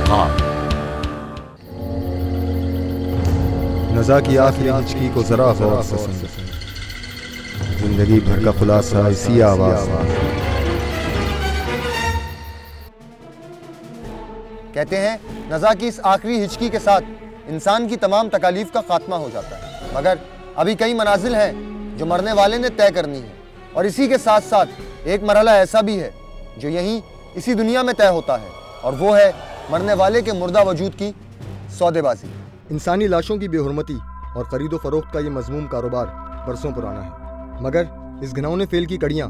खाक। नज़ा की आखिरी हिचकी को जरा गौर से सुन, जिंदगी भर का खुलासा इसी आवाज। कहते हैं नज़ा की इस आखिरी हिचकी के साथ इंसान की तमाम तकालीफ का खात्मा हो जाता है, मगर अभी कई मनाजिल हैं जो मरने वाले ने तय करनी है, और इसी के साथ साथ एक मरहला ऐसा भी है जो यहीं इसी दुनिया में तय होता है, और वो है मरने वाले के मुर्दा वजूद की सौदेबाजी। इंसानी लाशों की बेहुरमती और खरीदो फरोख्त का ये मजमूम कारोबार बरसों पुराना है, मगर इस घिनौने फेल की कड़ियाँ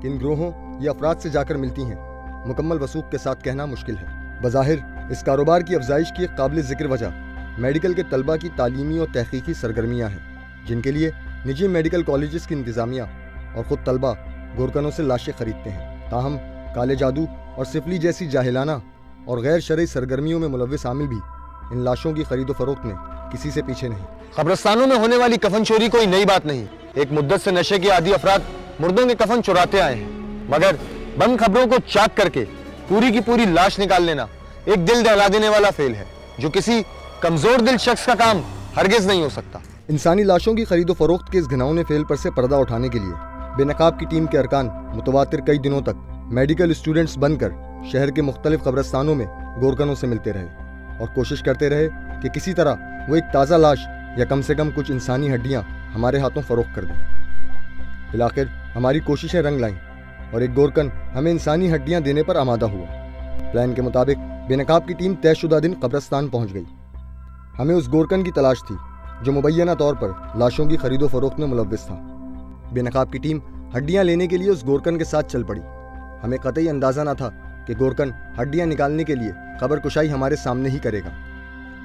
किन ग्रोहों या अफराद से जाकर मिलती हैं, मुकम्मल वसूख के साथ कहना मुश्किल है। बज़ाहिर इस कारोबार की अफजाइश की एक काबिल ज़िक्र वजह मेडिकल के तलबा की तालीमी और तहकीकी सरगर्मियाँ हैं, जिनके लिए निजी मेडिकल कॉलेजेस की इंतज़ामिया और ख़ुद तलबा गोरकनों से लाशें खरीदते हैं। ताहम काले जादू और सिफली जैसी जाहिलाना और गैर शरई सरगर्मियों में मुलव्विस आमिल भी इन लाशों की खरीदो फरोख्त में किसी से पीछे नहीं। कब्रिस्तानों में होने वाली कफन चोरी कोई नई बात नहीं। एक मुद्दत से नशे के आदी अफराद मुर्दों के कफन चुराते आए हैं, मगर बंद खबरों को चाक करके पूरी की पूरी लाश निकाल लेना एक दिल दहला देने वाला फेल है, जो किसी कमजोर दिल शख्स का काम हरगिज नहीं हो सकता। इंसानी लाशों की खरीदो फरोख्त के इस घिनौने फेल पर से पर्दा उठाने के लिए बेनकाब की टीम के अरकान मुतवातिर कई दिनों तक मेडिकल स्टूडेंट्स बनकर शहर के मुख्तलिफ कब्रिस्तानों में गोरकनों से मिलते रहे और कोशिश करते रहे कि किसी तरह वो एक ताज़ा लाश या कम से कम कुछ इंसानी हड्डियाँ हमारे हाथों फरोख्त कर दें। फिलआखिर हमारी कोशिशें रंग लाईं और एक गोरकन हमें इंसानी हड्डियाँ देने पर आमादा हुआ। प्लान के मुताबिक बेनकाब की टीम तयशुदा दिन कब्रिस्तान पहुँच गई। हमें उस गोरकन की तलाश थी जो मुबैना तौर पर लाशों की खरीदो फरोख्त में मुलव्विस था। बेनकाब की टीम हड्डियाँ लेने के लिए उस गोरकन के साथ चल पड़ी। हमें कतई अंदाज़ा न था कि गोरकन हड्डियाँ निकालने के लिए खबर कुशाई हमारे सामने ही करेगा,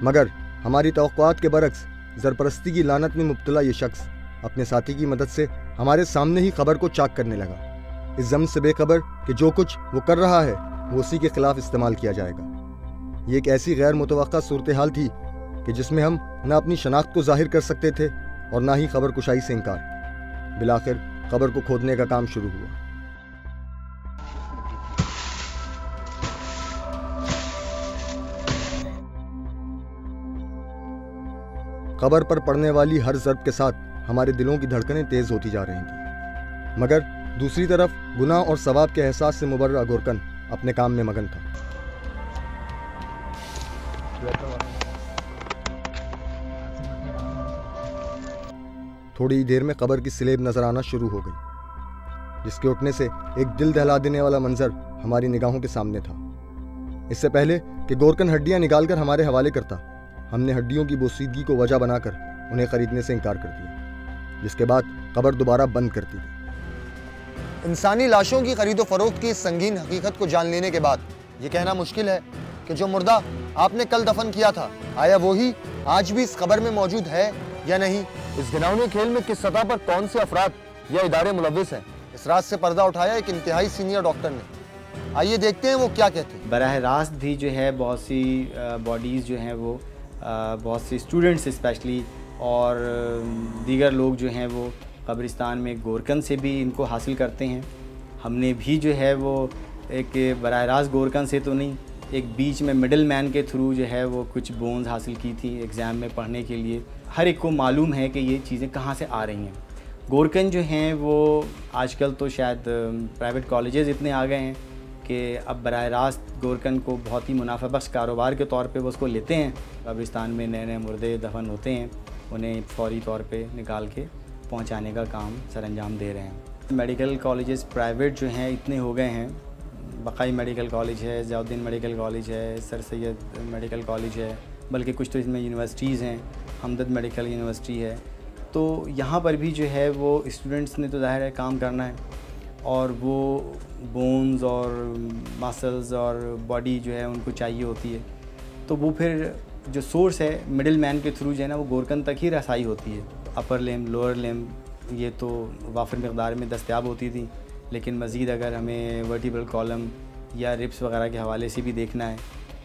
मगर हमारी तवक्कुआत के बरक्स ज़रपरस्ती की लानत में मुब्तला ये शख्स अपने साथी की मदद से हमारे सामने ही खबर को चाक करने लगा, इस ज़म से बेखबर कि जो कुछ वो कर रहा है वो उसी के खिलाफ इस्तेमाल किया जाएगा। ये एक ऐसी गैर मुतवक्का सूरत हाल थी कि जिसमें हम न अपनी शनाख्त को जाहिर कर सकते थे और ना ही खबर कुशाई से इनकार। बिलाखिर खबर को खोदने का काम शुरू हुआ। खबर पर पड़ने वाली हर ज़र्ब के साथ हमारे दिलों की धड़कनें तेज़ होती जा रही थीं, मगर दूसरी तरफ गुनाह और सवाब के एहसास से मुबर्रा गोरकन अपने काम में मगन था। थोड़ी देर में कब्र की स्लेब नजर आना शुरू हो गई, जिसके उठने से एक दिल दहला देने वाला मंजर हमारी निगाहों के सामने था। इससे पहले कि गोरकन हड्डियां निकालकर हमारे हवाले करता, हमने हड्डियों की बोसीदगी को वजह बनाकर उन्हें खरीदने से इनकार कर दिया, जिसके बाद कब्र दोबारा बंद कर दी गई। इंसानी लाशों की खरीदो फरोख्त की इस संगीन हकीकत को जान लेने के बाद ये कहना मुश्किल है कि जो मुर्दा आपने कल दफन किया था, आया वो ही आज भी इस खबर में मौजूद है या नहीं। इस घिनौने खेल में किस सतह पर कौन से अफराद या इदारे मुलव्विस हैं, इस रात से पर्दा उठाया एक इंतहाई सीनियर डॉक्टर ने। आइए देखते हैं वो क्या कहते हैं। बराह रास्त भी जो है बहुत सी बॉडीज़ जो हैं वो बहुत सी स्टूडेंट्स स्पेशली और दीगर लोग जो हैं वो कब्रिस्तान में गोरकन से भी इनको हासिल करते हैं। हमने भी जो है वो एक बराह रास्त गोरकन से तो नहीं, एक बीच में मिडल मैन के थ्रू जो है वो कुछ बोन्स हासिल की थी एग्ज़ाम में पढ़ने के लिए। हर एक को मालूम है कि ये चीज़ें कहाँ से आ रही हैं। गोरकन जो हैं वो आजकल तो शायद प्राइवेट कॉलेजेस इतने आ गए हैं कि अब बराह रास्त गोरकन को बहुत ही मुनाफा बख्श कारोबार के तौर पे वो उसको लेते हैं। कब्रिस्तान में नए नए मुर्दे दफन होते हैं, उन्हें फौरी तौर पे निकाल के पहुंचाने का काम सरअंजाम दे रहे हैं। मेडिकल कॉलेजेस प्राइवेट जो हैं इतने हो गए हैं, बकाई मेडिकल कॉलेज है, ज़ियाउद्दीन मेडिकल कॉलेज है, सर सैयद मेडिकल कॉलेज है, बल्कि कुछ तो इसमें यूनिवर्सिटीज़ हैं, हमदर्द मेडिकल यूनिवर्सिटी है। तो यहाँ पर भी जो है वो स्टूडेंट्स ने तो ज़ाहिर है काम करना है, और वो बोन्स और मसल्स और बॉडी जो है उनको चाहिए होती है। तो वो फिर जो सोर्स है मिडिल मैन के थ्रू जो है ना वो गोरकन तक ही रसाई होती है। अपर लेम, लोअर लेम ये तो वाफिर मकदार में दस्तयाब होती थी, लेकिन मज़ीद अगर हमें वर्टिब्रल कॉलम या रिब्स वगैरह के हवाले से भी देखना है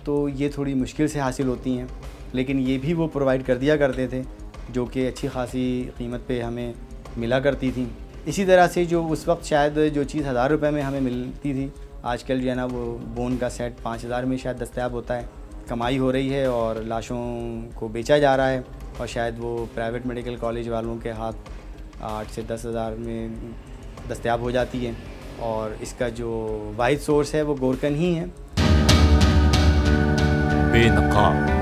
तो ये थोड़ी मुश्किल से हासिल होती हैं, लेकिन ये भी वो प्रोवाइड कर दिया करते थे जो कि अच्छी खासी कीमत पे हमें मिला करती थी। इसी तरह से जो उस वक्त शायद जो चीज़ 1000 रुपये में हमें मिलती थी, आजकल जो है ना वो बोन का सेट 5000 में शायद दस्तयाब होता है। कमाई हो रही है और लाशों को बेचा जा रहा है और शायद वो प्राइवेट मेडिकल कॉलेज वालों के हाथ 8 से 10 हज़ार में दस्तयाब हो जाती है और इसका जो वाहिद सोर्स है वो गोरकन ही है। बेनकाब